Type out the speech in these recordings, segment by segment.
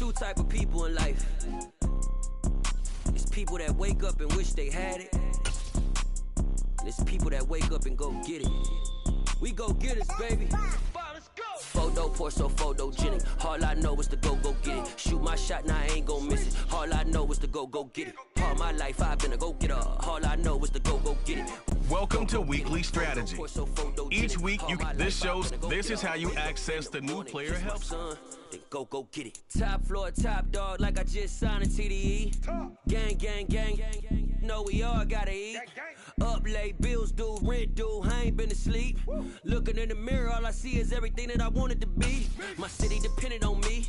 two type of people in life. It's people that wake up and wish they had it. And it's people that wake up and go get it. We go get it, baby. Photo pour so photogenic. All I know is to go get it. Shoot my shot, now I ain't gon' miss it. All I know is to go get it. All my life I've been a go-getter. All I know is to go get it. Welcome to Weekly Strategy. Each week, this is how you access the new player help. Then go get it. Top floor, top dog, like I just signed a TDE. Gang. Know we all gotta eat. Up late, bills due, rent due, I ain't been asleep. Looking in the mirror, all I see is everything that I wanted to be. My city depended on me,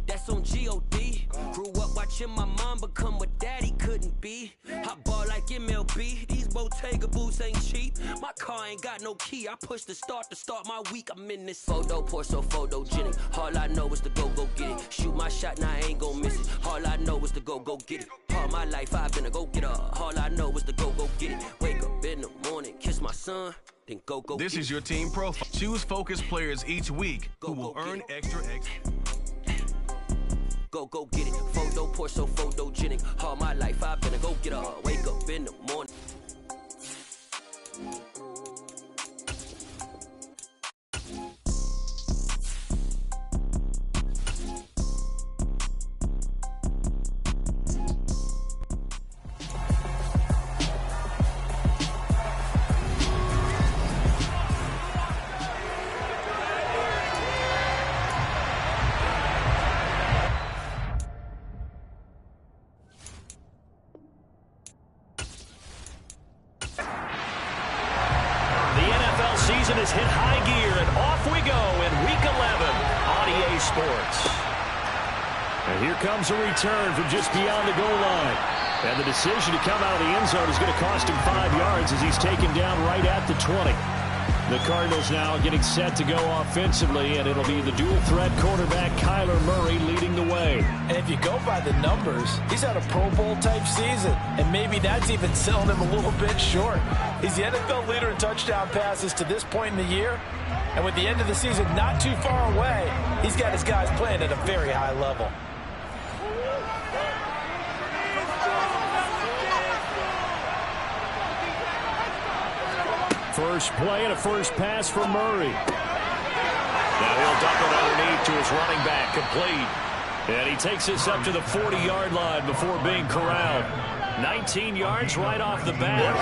that's on G.O.D. Grew up watching my mom become what daddy couldn't be. I ball like MLB, these Bottega boots ain't cheap. My car ain't got no key, I push the start to start my week. I'm in this photo pour so photogenic. All I know is to go get it. Shoot my shot, now I ain't gon' miss it. All I know is to go get it. All my life I've been a go-getter. All I know is to go get it. Wake up in the morning, kiss my son, then go This get is it. your team profile. Choose focused players each week who will earn extra. Go get it. Photo pour so photogenic. All my life I've been a go-getter. Wake up in the morning. Season has hit high gear, and off we go in Week 11 on EA Sports. And here comes a return from just beyond the goal line. And the decision to come out of the end zone is going to cost him 5 yards as he's taken down right at the 20. The Cardinals now getting set to go offensively, and it'll be the dual-threat quarterback Kyler Murray leading the way. And if you go by the numbers, he's had a Pro Bowl-type season, and maybe that's even selling him a little bit short. He's the NFL leader in touchdown passes to this point in the year, and with the end of the season not too far away, he's got his guys playing at a very high level. First play and a first pass for Murray. Now he'll dump it underneath to his running back, complete. And he takes this up to the 40-yard line before being corralled. 19 yards right off the bat.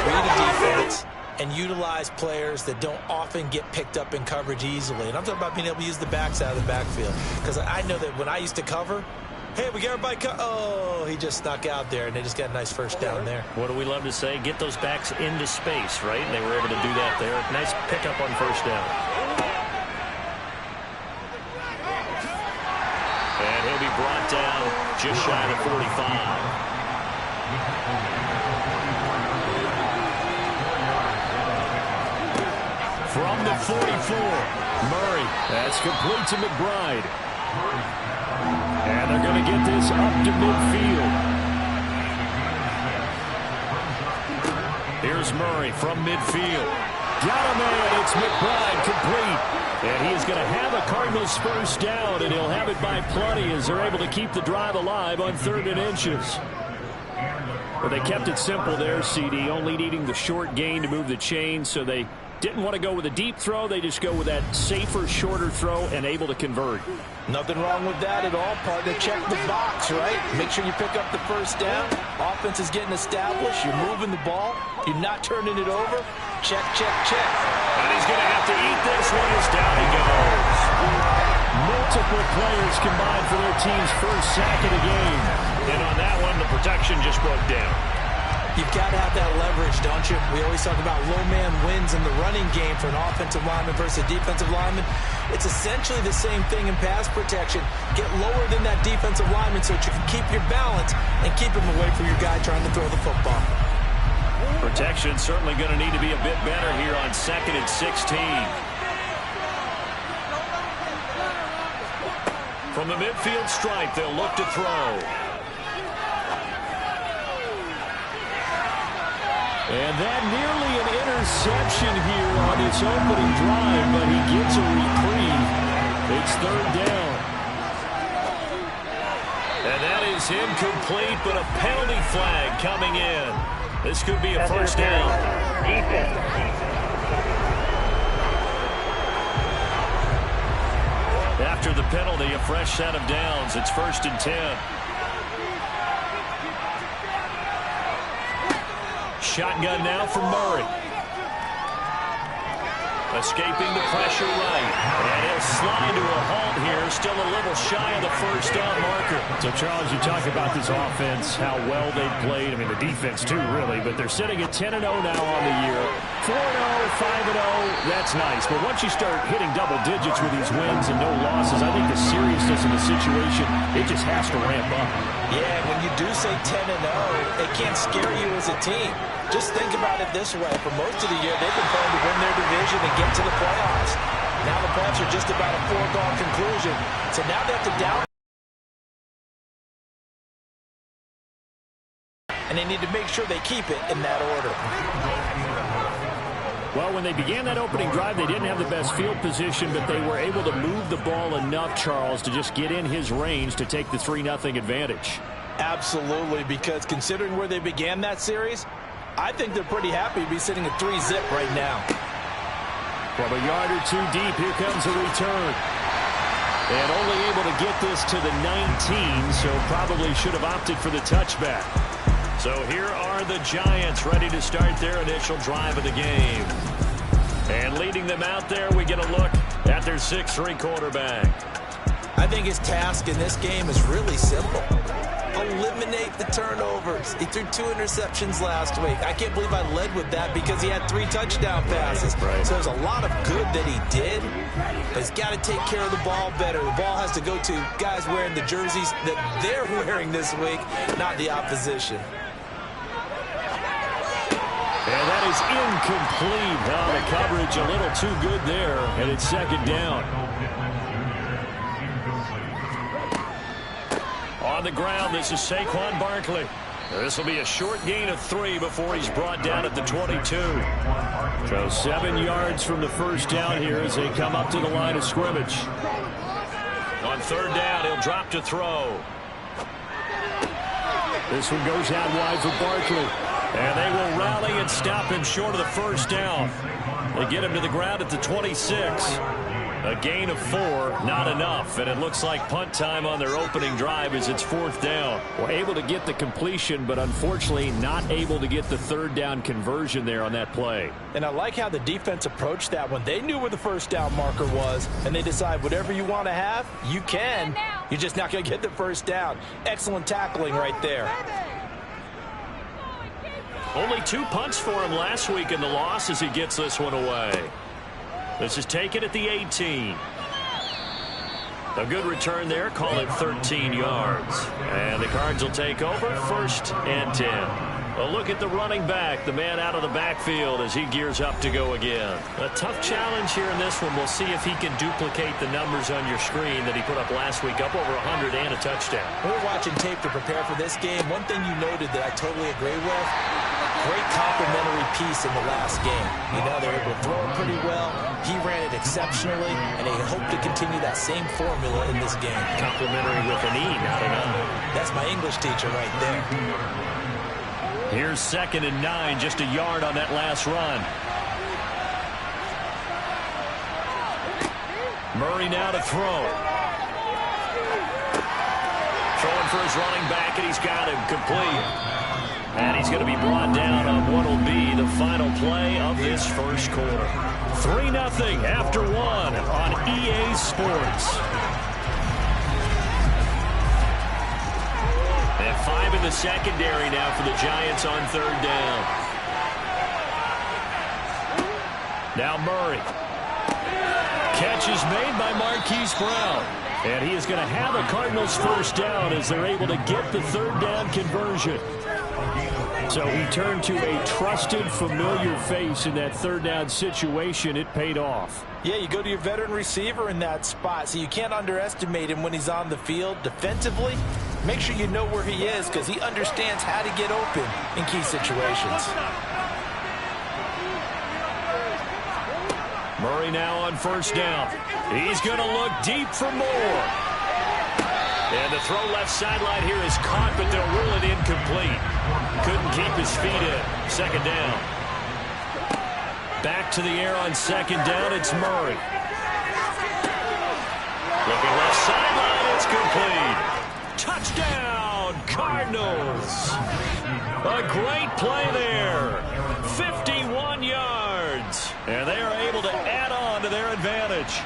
Read a defense and utilize players that don't often get picked up in coverage easily. And I'm talking about being able to use the backs out of the backfield. Because I know that when I used to cover, hey, we got everybody oh, he just snuck out there, and they just got a nice first down there. What do we love to say? Get those backs into space, right? And they were able to do that there. Nice pickup on first down. And he'll be brought down just shy of 45. From the 44, Murray. That's complete to McBride. And they're going to get this up to midfield. Here's Murray from midfield. Got him in. It's McBride complete. And he is going to have a Cardinals first down, and he'll have it by plenty as they're able to keep the drive alive on 3rd and inches. But they kept it simple there, CD, only needing the short gain to move the chains, so they didn't want to go with a deep throw. They just go with that safer, shorter throw and able to convert. Nothing wrong with that at all, partner. Check the box, right? Make sure you pick up the first down. Offense is getting established. You're moving the ball. You're not turning it over. Check. And he's going to have to eat this one as down he goes. Multiple players combined for their team's first sack of the game. And on that one, the protection just broke down. You've got to have that leverage, don't you? We always talk about low man wins in the running game for an offensive lineman versus a defensive lineman. It's essentially the same thing in pass protection. Get lower than that defensive lineman so that you can keep your balance and keep him away from your guy trying to throw the football. Protection certainly going to need to be a bit better here on 2nd and 16. From the midfield stripe, they'll look to throw. And that nearly an interception here on his opening drive, but he gets a reprieve. It's third down. And that is incomplete, but a penalty flag coming in. This could be a first down. After the penalty, a fresh set of downs. It's 1st and 10. Shotgun now for Murray. Escaping the pressure right. And he'll slide to a halt here. Still a little shy of the first down marker. So, Charles, you talk about this offense, how well they've played. I mean, the defense, too, really. But they're sitting at 10-0 now on the year. 4-0, 5-0, that's nice. But once you start hitting double digits with these wins and no losses, I think the seriousness of the situation, it just has to ramp up. Yeah, when you do say 10-0, it can't scare you as a team. Just think about it this way. For most of the year, they've been playing to win their division and get to the playoffs. Now the playoffs are just about a foregone conclusion. So now they have to down. And they need to make sure they keep it in that order. Well, when they began that opening drive, they didn't have the best field position, but they were able to move the ball enough, Charles, to just get in his range to take the 3-0 advantage. Absolutely, because considering where they began that series, I think they're pretty happy to be sitting at 3-zip right now. From a yard or two deep, here comes a return. And only able to get this to the 19, so probably should have opted for the touchback. So here are the Giants ready to start their initial drive of the game. And leading them out there, we get a look at their 6'3" quarterback. I think his task in this game is really simple. Eliminate the turnovers. He threw 2 interceptions last week. I can't believe I led with that because he had 3 touchdown passes. Right. So there's a lot of good that he did, but he's got to take care of the ball better. The ball has to go to guys wearing the jerseys that they're wearing this week, not the opposition. And that is incomplete. Oh, the coverage a little too good there, and it's 2nd down. On the ground, this is Saquon Barkley. This will be a short gain of 3 before he's brought down at the 22. So 7 yards from the first down here as they come up to the line of scrimmage. On 3rd down, he'll drop to throw. This one goes out wide for Barkley. And they will rally and stop him short of the first down. They get him to the ground at the 26. A gain of 4, not enough. And it looks like punt time on their opening drive as it's 4th down. We're able to get the completion, but unfortunately not able to get the 3rd down conversion there on that play. And I like how the defense approached that one. They knew where the first down marker was, and they decide whatever you want to have, you can. You're just not going to get the first down. Excellent tackling right there. Only 2 punts for him last week in the loss as he gets this one away. This is taken at the 18. A good return there. Call it 13 yards. And the Cards will take over 1st and 10. A look at the running back, the man out of the backfield as he gears up to go again. A tough challenge here in this one. We'll see if he can duplicate the numbers on your screen that he put up last week, up over 100 and a touchdown. We're watching tape to prepare for this game. One thing you noted that I totally agree with, great complimentary piece in the last game. You know, they were able to throw it pretty well. He ran it exceptionally, and they hope to continue that same formula in this game. Complimentary with an E, not an I. That's my English teacher right there. Here's 2nd and 9, just a yard on that last run. Murray now to throw. Throwing for his running back, and he's got him complete. And he's going to be brought down on what will be the final play of this first quarter. 3-0 after 1 on EA Sports. And 5 in the secondary now for the Giants on 3rd down. Now Murray. Catch is made by Marquise Brown. And he is going to have a Cardinals first down as they're able to get the 3rd down conversion. So he turned to a trusted, familiar face in that 3rd down situation. It paid off. Yeah, you go to your veteran receiver in that spot, so you can't underestimate him when he's on the field. Defensively, make sure you know where he is because he understands how to get open in key situations. Murray now on first down. He's going to look deep for more. And the throw left sideline here is caught, but they'll rule it incomplete. Couldn't keep his feet in. Second down. Back to the air on second down. It's Murray. Looking left sideline. It's complete. Touchdown, Cardinals. A great play there. 51 yards. And they are able to add on to their advantage.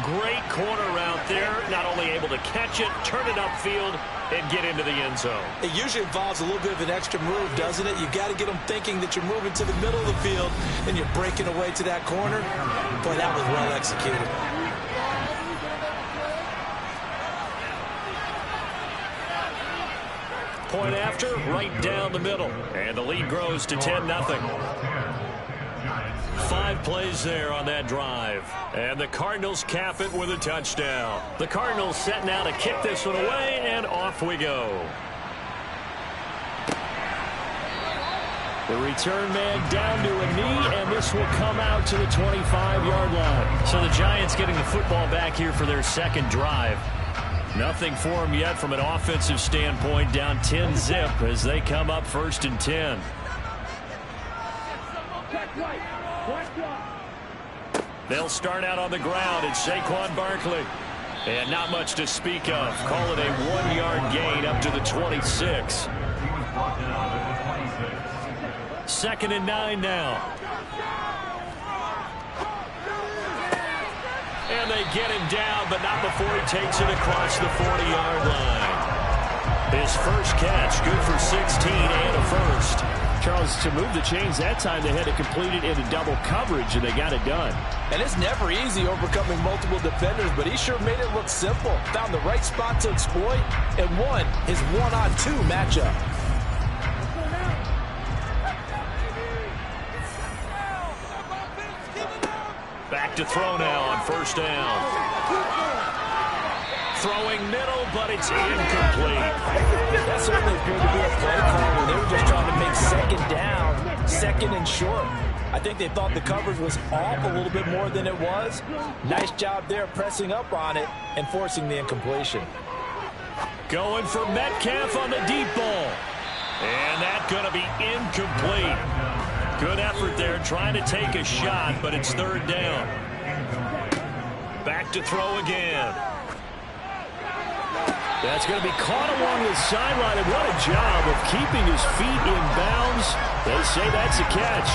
Great corner route there. Not only able to catch it, turn it upfield, and get into the end zone. It usually involves a little bit of an extra move, doesn't it? You got to get them thinking that you're moving to the middle of the field and you're breaking away to that corner. Boy, that was well executed. Point after, right down the middle. And the lead grows to 10-0. 5 plays there on that drive. And the Cardinals cap it with a touchdown. The Cardinals set now to kick this one away, and off we go. The return man down to a knee, and this will come out to the 25-yard line. So the Giants getting the football back here for their second drive. Nothing for them yet from an offensive standpoint, down 10-zip as they come up 1st and 10. They'll start out on the ground. It's Saquon Barkley. And not much to speak of. Call it a 1-yard gain up to the 26. 2nd and 9 now. And they get him down, but not before he takes it across the 40-yard line. His first catch, good for 16 and a first. Charles, to move the chains that time, they had to complete it into double coverage, and they got it done. And it's never easy overcoming multiple defenders, but he sure made it look simple. Found the right spot to exploit and won his 1-on-2 matchup. Back to throw now on first down. Throwing middle, but it's incomplete. That certainly appeared to be a play call where they were just trying to make second down, second and short. I think they thought the coverage was off a little bit more than it was. Nice job there pressing up on it and forcing the incompletion. Going for Metcalf on the deep ball. And that's going to be incomplete. Good effort there trying to take a shot, but it's 3rd down. Back to throw again. That's going to be caught along the sideline, and what a job of keeping his feet in bounds. They say that's a catch.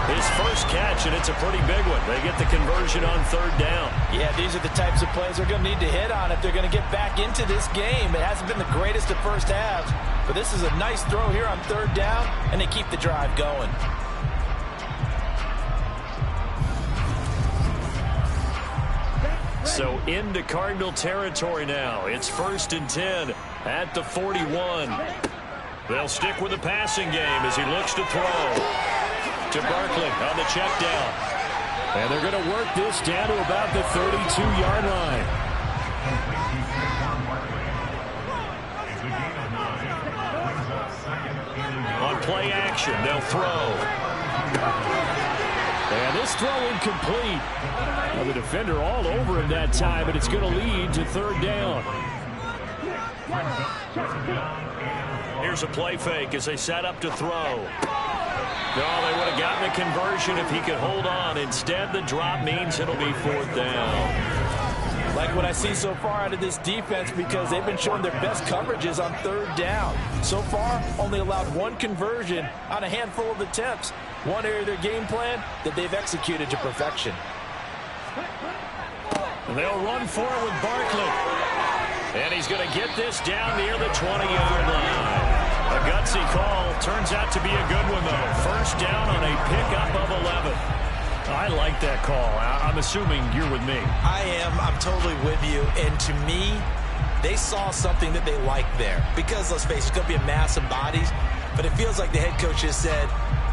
His first catch, and it's a pretty big one. They get the conversion on 3rd down. Yeah, these are the types of plays they're going to need to hit on if they're going to get back into this game. It hasn't been the greatest of first halves, but this is a nice throw here on 3rd down, and they keep the drive going. So into Cardinal territory now. It's 1st and 10 at the 41. They'll stick with the passing game as he looks to throw. To Barkley on the check down. And they're going to work this down to about the 32-yard line. On play action, they'll throw. And this throw incomplete. Well, the defender all over him that time, but it's going to lead to 3rd down. Here's a play fake as they set up to throw. No, they would have gotten the conversion if he could hold on. Instead, the drop means it'll be 4th down. Like what I see so far out of this defense, because they've been showing their best coverages on 3rd down. So far, only allowed 1 conversion on a handful of attempts. One area of their game plan that they've executed to perfection. And they'll run for it with Barkley. And he's going to get this down near the 20-yard line. A gutsy call. Turns out to be a good one, though. First down on a pickup of 11. I like that call. I'm assuming you're with me. I am. I'm totally with you. And to me, they saw something that they liked there. Because, let's face it, it's going to be a mass of bodies. But it feels like the head coach has said,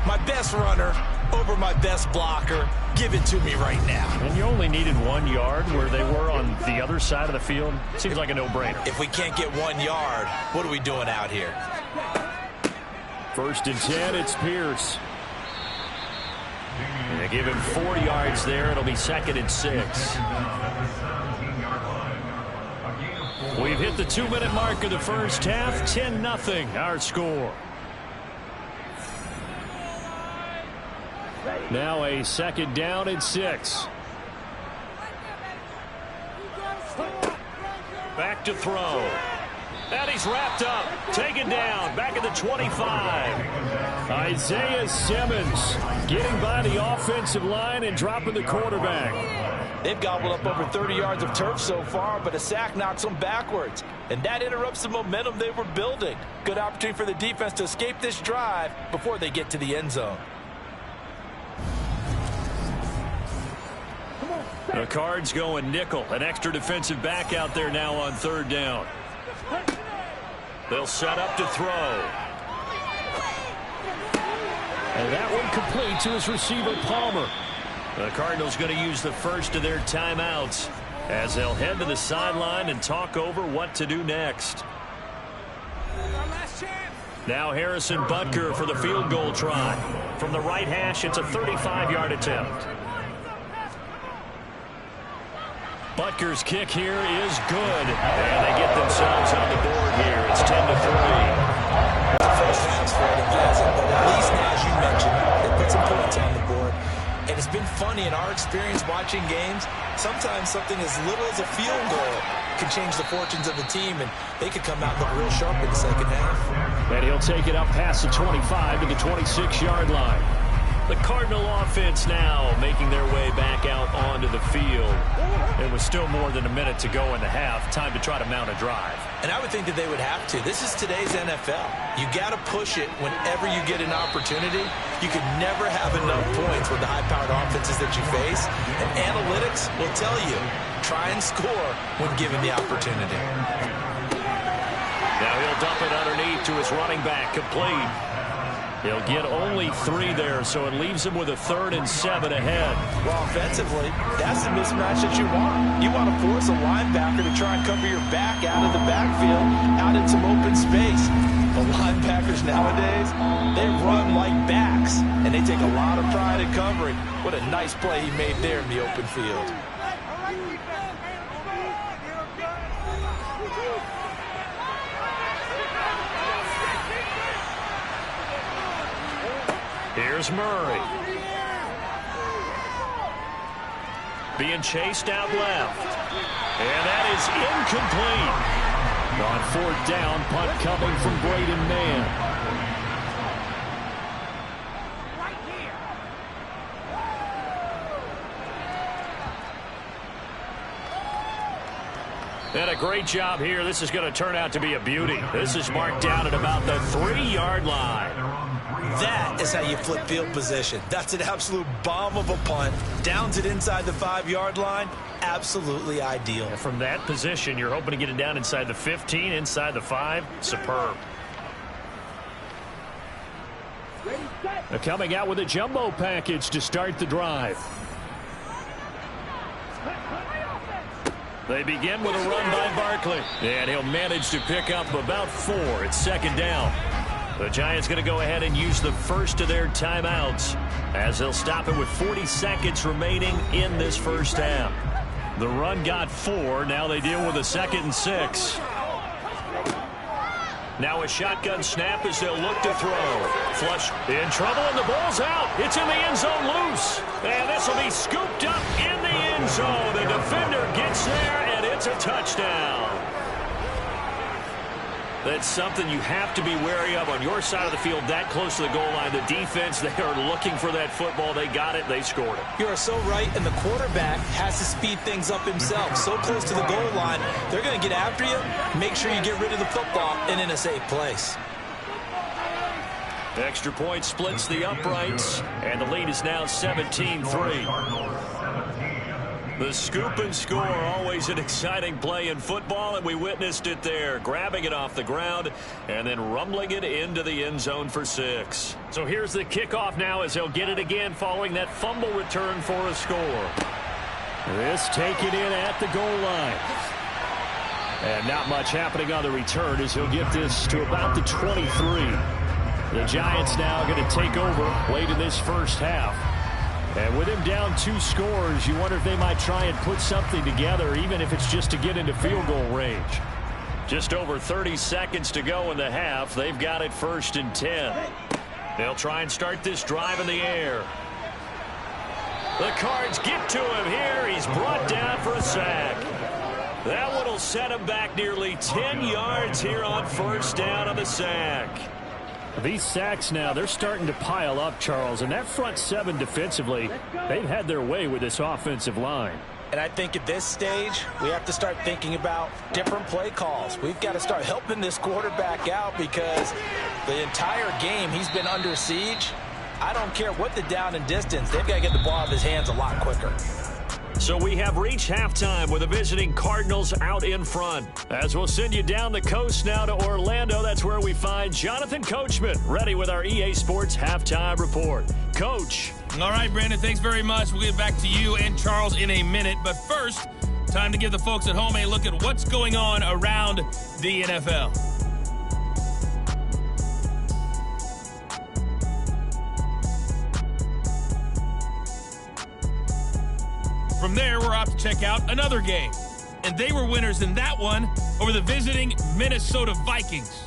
my best runner over my best blocker. Give it to me right now. And you only needed 1 yard where they were on the other side of the field. Seems like a no-brainer. If we can't get 1 yard, what are we doing out here? 1st and 10, it's Pierce. And they give him 4 yards there. It'll be 2nd and 6. We've hit the 2-minute mark of the first half. 10-0 our score. Now a 2nd down and 6. Back to throw. And he's wrapped up. Taken down. Back at the 25. Isaiah Simmons getting by the offensive line and dropping the quarterback. They've gobbled up over 30 yards of turf so far, but a sack knocks them backwards. And that interrupts the momentum they were building. Good opportunity for the defense to escape this drive before they get to the end zone. The Cards going nickel. An extra defensive back out there now on 3rd down. They'll set up to throw. And that one complete to his receiver, Palmer. The Cardinals going to use the first of their timeouts as they'll head to the sideline and talk over what to do next. Now Harrison Butker for the field goal try. From the right hash, it's a 35-yard attempt. Butker's kick here is good. And they get themselves on the board here. It's 10-3. It's a first pass for them, guys. But at least now, as you mentioned, they put some points on the board. And it's been funny in our experience watching games. Sometimes something as little as a field goal can change the fortunes of the team, and they could come out and look real sharp in the second half. And he'll take it up past the 25 to the 26-yard line. The Cardinal offense now making their way back out onto the field. It was still more than a minute to go in the half. Time to try to mount a drive. And I would think that they would have to. This is today's NFL. You got to push it whenever you get an opportunity. You can never have enough points with the high-powered offenses that you face. And analytics will tell you, try and score when given the opportunity. Now he'll dump it underneath to his running back, complete. He'll get only 3 there, so it leaves him with a 3rd and 7 ahead. Well, offensively, that's the mismatch that you want. You want to force a linebacker to try and cover your back out of the backfield, out in some open space. The linebackers nowadays, they run like backs, and they take a lot of pride in covering. What a nice play he made there in the open field. Here's Murray. Being chased out left. And that is incomplete. On 4th down, punt coming from Braden Mann. And a great job here. This is going to turn out to be a beauty. This is marked down at about the 3-yard line. That is how you flip field position. That's an absolute bomb of a punt. Downs it inside the 5-yard line. Absolutely ideal. And from that position, you're hoping to get it down inside the 15, inside the 5. Superb. They're coming out with a jumbo package to start the drive. They begin with a run by Barkley. And he'll manage to pick up about 4. It's 2nd down. The Giants going to go ahead and use the first of their timeouts as they'll stop it with 40 seconds remaining in this first half. The run got 4. Now they deal with a 2nd and 6. Now a shotgun snap as they'll look to throw. Flush in trouble, and the ball's out. It's in the end zone loose. And this will be scooped up in the end zone. The defender gets there, and it's a touchdown. That's something you have to be wary of on your side of the field, that close to the goal line. The defense, they are looking for that football. They got it. They scored it. You are so right, and the quarterback has to speed things up himself. So close to the goal line, they're going to get after you. Make sure you get rid of the football and in a safe place. The extra point splits the uprights, and the lead is now 17-3. The scoop and score, always an exciting play in football, and we witnessed it there, grabbing it off the ground and then rumbling it into the end zone for 6. So here's the kickoff now as they'll get it again following that fumble return for a score. This taken in at the goal line. And not much happening on the return as he'll get this to about the 23. The Giants now going to take over late in this first half. And with him down 2 scores, you wonder if they might try and put something together, even if it's just to get into field goal range. Just over 30 seconds to go in the half. They've got it 1st and 10. They'll try and start this drive in the air. The Cards get to him here. He's brought down for a sack. That one will set him back nearly 10 yards here on 1st down on the sack. These sacks now, they're starting to pile up, Charles. And that front 7 defensively, they've had their way with this offensive line. And I think at this stage, we have to start thinking about different play calls. We've got to start helping this quarterback out because the entire game he's been under siege. I don't care what the down and distance. They've got to get the ball out of his hands a lot quicker. So we have reached halftime with the visiting Cardinals out in front. As we'll send you down the coast now to Orlando, that's where we find Jonathan Coachman ready with our EA Sports Halftime Report. Coach. All right, Brandon, thanks very much. We'll get back to you and Charles in a minute. But first, time to give the folks at home a look at what's going on around the NFL. From there, we're off to check out another game. And they were winners in that one over the visiting Minnesota Vikings.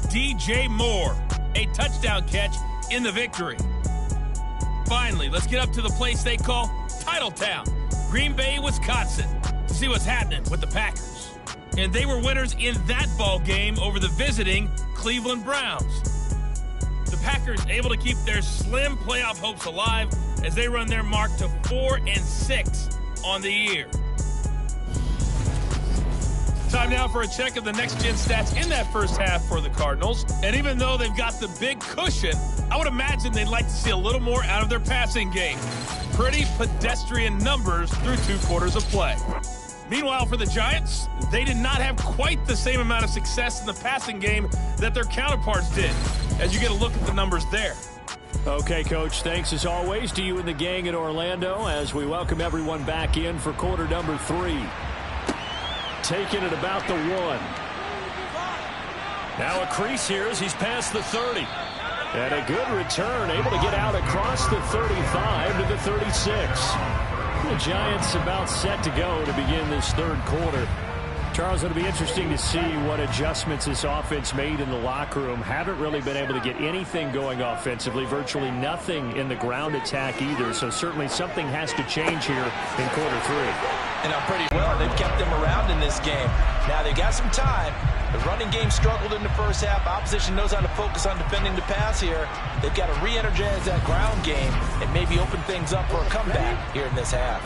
DJ Moore, a touchdown catch in the victory. Finally, let's get up to the place they call Titletown, Green Bay, Wisconsin, to see what's happening with the Packers. And they were winners in that ball game over the visiting Cleveland Browns. The Packers able to keep their slim playoff hopes alive as they run their mark to 4-6 on the year. Time now for a check of the next-gen stats in that first half for the Cardinals. And even though they've got the big cushion, I would imagine they'd like to see a little more out of their passing game. Pretty pedestrian numbers through 2 quarters of play. Meanwhile, for the Giants, they did not have quite the same amount of success in the passing game that their counterparts did, as you get a look at the numbers there. Okay, Coach, thanks as always to you and the gang in Orlando as we welcome everyone back in for quarter number 3. Taking it about the 1. Now a crease here as he's past the 30. And a good return, able to get out across the 35 to the 36. The Giants about set to go to begin this 3rd quarter. Charles, it'll be interesting to see what adjustments this offense made in the locker room. Haven't really been able to get anything going offensively, virtually nothing in the ground attack either. So certainly something has to change here in quarter 3. And pretty well, they've kept them around in this game. Now they've got some time. The running game struggled in the first half. Opposition knows how to focus on defending the pass here. They've got to re-energize that ground game and maybe open things up for a comeback here in this half.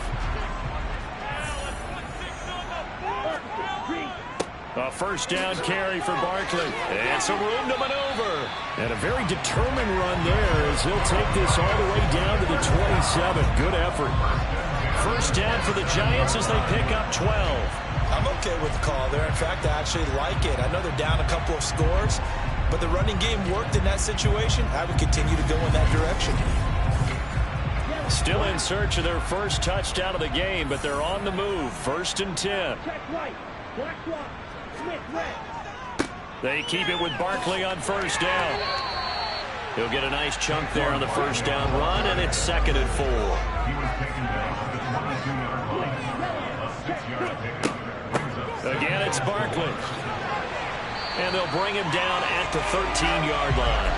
A first down carry for Barkley. And some room to maneuver. And a very determined run there as he'll take this all the way down to the 27. Good effort. First down for the Giants as they pick up 12. I'm okay with the call there. In fact, I actually like it. I know they're down a couple of scores, but the running game worked in that situation. I would continue to go in that direction. Still in search of their first touchdown of the game, but they're on the move. 1st and 10. They keep it with Barkley on first down. He'll get a nice chunk there on the first down run, and it's 2nd and 4. Again, it's Barkley. And they'll bring him down at the 13-yard line.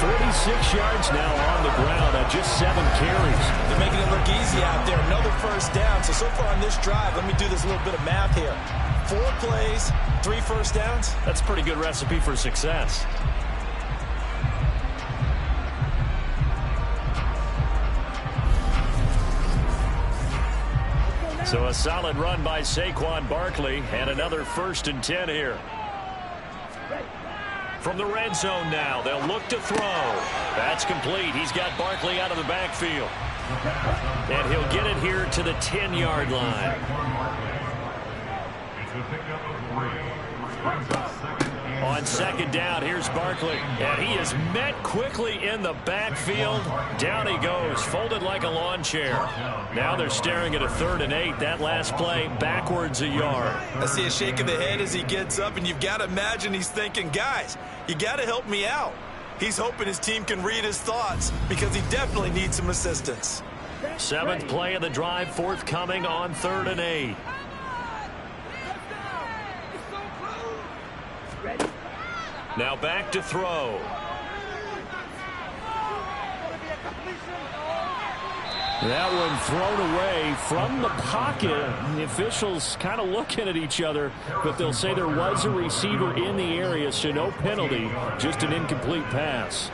46 yards now on the ground on just 7 carries. They're making it look easy out there. Another first down. So far on this drive, let me do this little bit of math here. 4 plays, 3 first downs. That's a pretty good recipe for success. So a solid run by Saquon Barkley and another 1st and 10 here. From the red zone now, they'll look to throw. That's complete. He's got Barkley out of the backfield. And he'll get it here to the 10-yard line. On 2nd down, here's Barkley. And he is met quickly in the backfield. Down he goes, folded like a lawn chair. Now they're staring at a 3rd and 8. That last play, backwards a yard. I see a shake of the head as he gets up, and you've got to imagine he's thinking, guys, you got to help me out. He's hoping his team can read his thoughts because he definitely needs some assistance. 7th play of the drive, forthcoming on 3rd and 8. Now back to throw. That one thrown away from the pocket. The officials kind of looking at each other, but they'll say there was a receiver in the area, so no penalty, just an incomplete pass.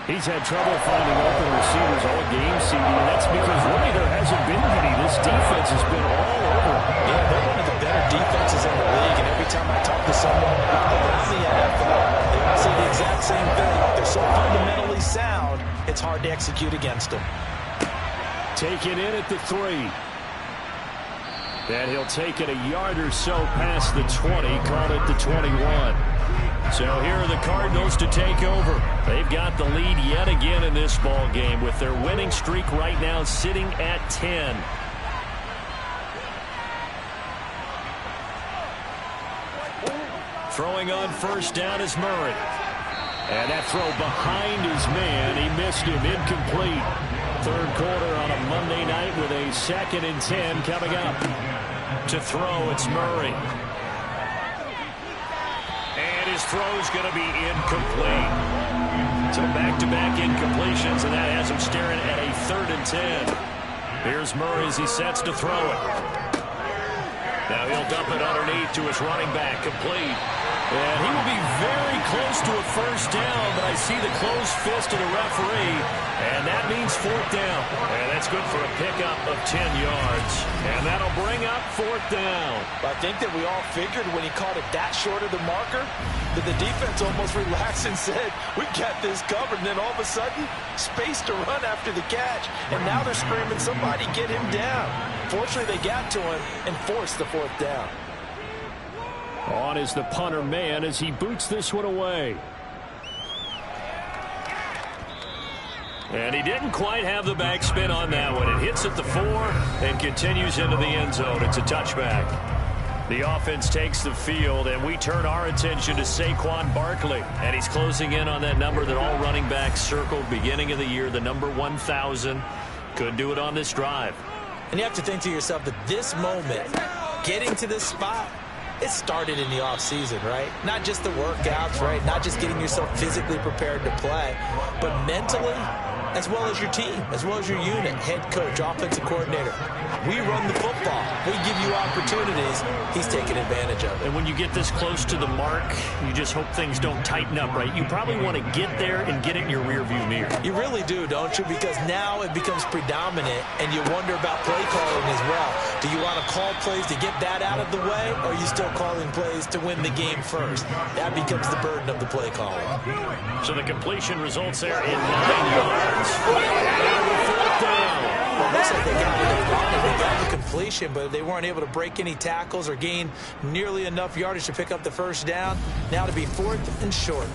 He's had trouble finding open receivers all game, CD, and that's because really there hasn't been any. This defense has been all over. Yeah, they're one of the better defenses in the league, and every time I talk to someone around the NFL, they all say the exact same thing. They're so fundamentally sound, it's hard to execute against them. Taken in at the 3. And he'll take it a yard or so past the 20, call it the 21. So here are the Cardinals to take over. They've got the lead yet again in this ball game with their winning streak right now sitting at 10. Throwing on first down is Murray. And that throw behind his man. He missed him, incomplete. 3rd quarter on a Monday night with a 2nd and 10 coming up. To throw, it's Murray. And his throw's going to be incomplete. So back-to-back incompletions, and that has him staring at a 3rd and 10. Here's Murray as he sets to throw it. Now he'll dump it underneath to his running back, complete. And he will be very close to a first down, but I see the closed fist of the referee, and that means 4th down. And that's good for a pickup of 10 yards. And that'll bring up 4th down. I think that we all figured when he called it that short of the marker that the defense almost relaxed and said, we got this covered. And then all of a sudden, space to run after the catch. And now they're screaming, somebody get him down. Fortunately, they got to him and forced the 4th down. On is the punter man as he boots this one away. And he didn't quite have the backspin on that one. It hits at the 4 and continues into the end zone. It's a touchback. The offense takes the field, and we turn our attention to Saquon Barkley. And he's closing in on that number that all running backs circled beginning of the year, the number 1,000. Could do it on this drive. And you have to think to yourself that this moment, getting to this spot, it started in the offseason, right? Not just the workouts, right? Not just getting yourself physically prepared to play, but mentally, as well as your team, as well as your unit, head coach, offensive coordinator. We run the football. We give you opportunities. He's taking advantage of it. And when you get this close to the mark, you just hope things don't tighten up, right? You probably want to get there and get it in your rearview mirror. You really do, don't you? Because now it becomes predominant, and you wonder about play calling as well. Do you want to call plays to get that out of the way, or are you still calling plays to win the game first? That becomes the burden of the play caller. So the completion results there in 9 yards. Fourth down. Well, it looks like they got what they wanted. They got the completion, but they weren't able to break any tackles or gain nearly enough yardage to pick up the first down. Now to be 4th and short.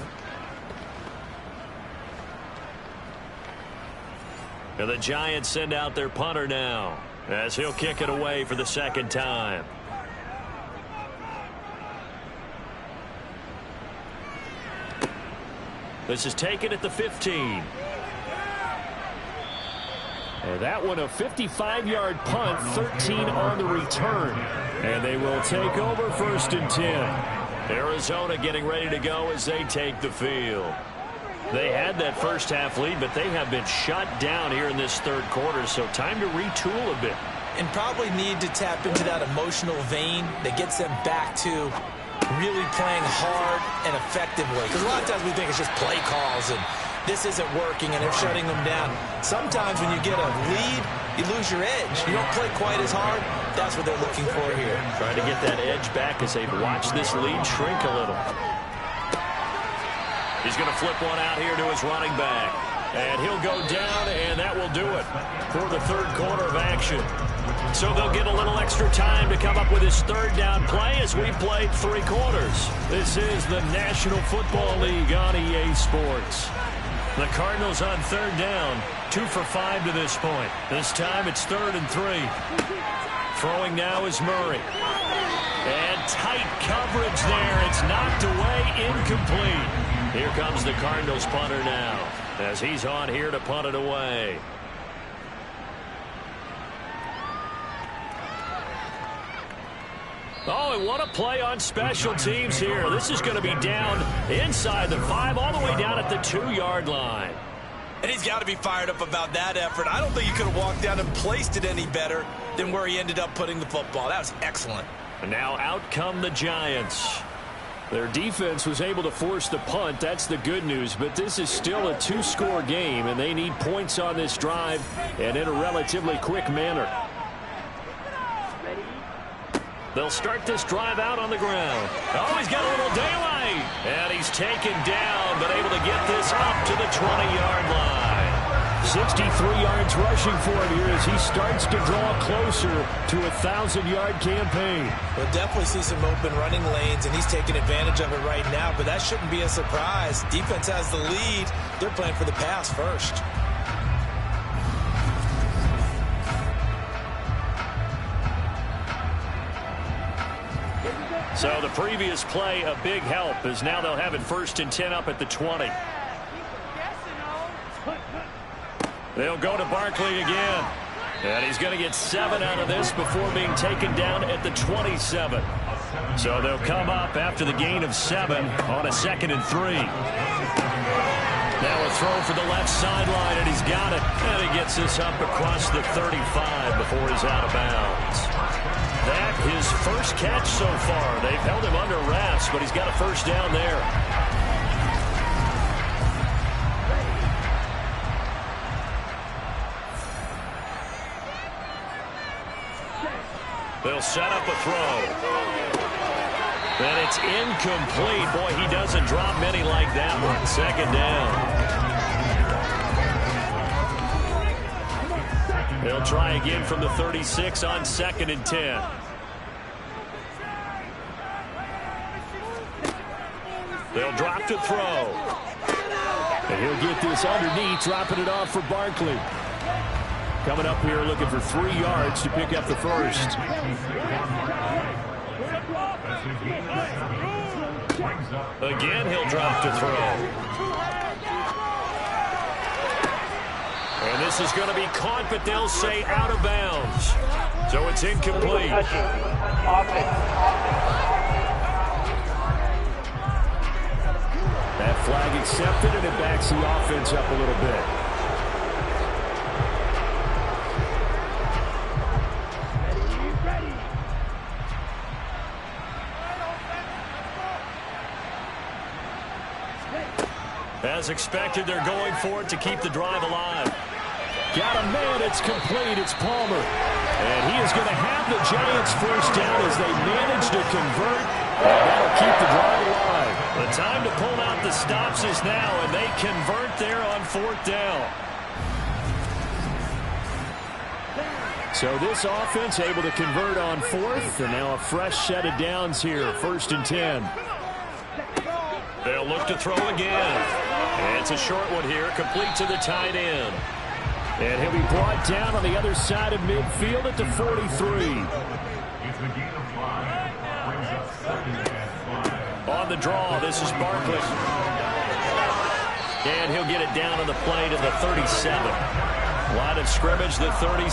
And the Giants send out their punter now as he'll kick it away for the 2nd time. This is taken at the 15. And that one a 55-yard punt, 13 on the return. And they will take over 1st and 10. Arizona getting ready to go as they take the field. They had that first half lead, but they have been shut down here in this 3rd quarter, so time to retool a bit. And probably need to tap into that emotional vein that gets them back to really playing hard and effectively. Because a lot of times we think it's just play calls and this isn't working and they're shutting them down. Sometimes when you get a lead, you lose your edge. You don't play quite as hard. That's what they're looking for here. Trying to get that edge back as they've watched this lead shrink a little. He's going to flip one out here to his running back. And he'll go down, and that will do it for the 3rd quarter of action. So they'll get a little extra time to come up with his 3rd down play as we played 3 quarters. This is the National Football League on EA Sports. The Cardinals on 3rd down, 2 for 5 to this point. This time it's 3rd and 3. Throwing now is Murray. And tight coverage there. It's knocked away, incomplete. Here comes the Cardinals punter now, as he's on here to punt it away. Oh, and what a play on special teams here. This is going to be down inside the 5, all the way down at the 2-yard line. And he's got to be fired up about that effort. I don't think he could have walked down and placed it any better than where he ended up putting the football. That was excellent. And now out come the Giants. Their defense was able to force the punt. That's the good news. But this is still a 2-score game, and they need points on this drive and in a relatively quick manner. They'll start this drive out on the ground. Oh, he's got a little daylight. And he's taken down, but able to get this up to the 20-yard line. 63 yards rushing for him here as he starts to draw closer to a 1,000-yard campaign. We'll definitely see some open running lanes, and he's taking advantage of it right now, but that shouldn't be a surprise. Defense has the lead. They're playing for the pass first. So the previous play, a big help, as now they'll have it 1st and 10 up at the 20. They'll go to Barkley again. And he's going to get 7 out of this before being taken down at the 27. So they'll come up after the gain of 7 on a 2nd and 3. Now a throw for the left sideline, and he's got it. And he gets this up across the 35 before he's out of bounds. That his first catch so far. They've held him under wraps, but he's got a first down there. They'll set up a throw. And it's incomplete. Boy, he doesn't drop many like that one. 2nd down. They'll try again from the 36 on 2nd and 10. They'll drop to throw. And he'll get this underneath, dropping it off for Barkley. Coming up here looking for 3 yards to pick up the first. Again, he'll drop to throw. And this is going to be caught, but they'll say out of bounds. So it's incomplete. That flag accepted, and it backs the offense up a little bit. As expected, they're going for it to keep the drive alive. Got a man, it's complete, it's Palmer. And he is going to have the Giants first down as they manage to convert. And that'll keep the drive alive. The time to pull out the stops is now, and they convert there on 4th down. So this offense able to convert on 4th, and now a fresh set of downs here, 1st and 10. They'll look to throw again. And it's a short one here, complete to the tight end. And he'll be brought down on the other side of midfield at the 43. On the draw, this is Barkley. And he'll get it down on the play to the 37. Line of scrimmage, the 37.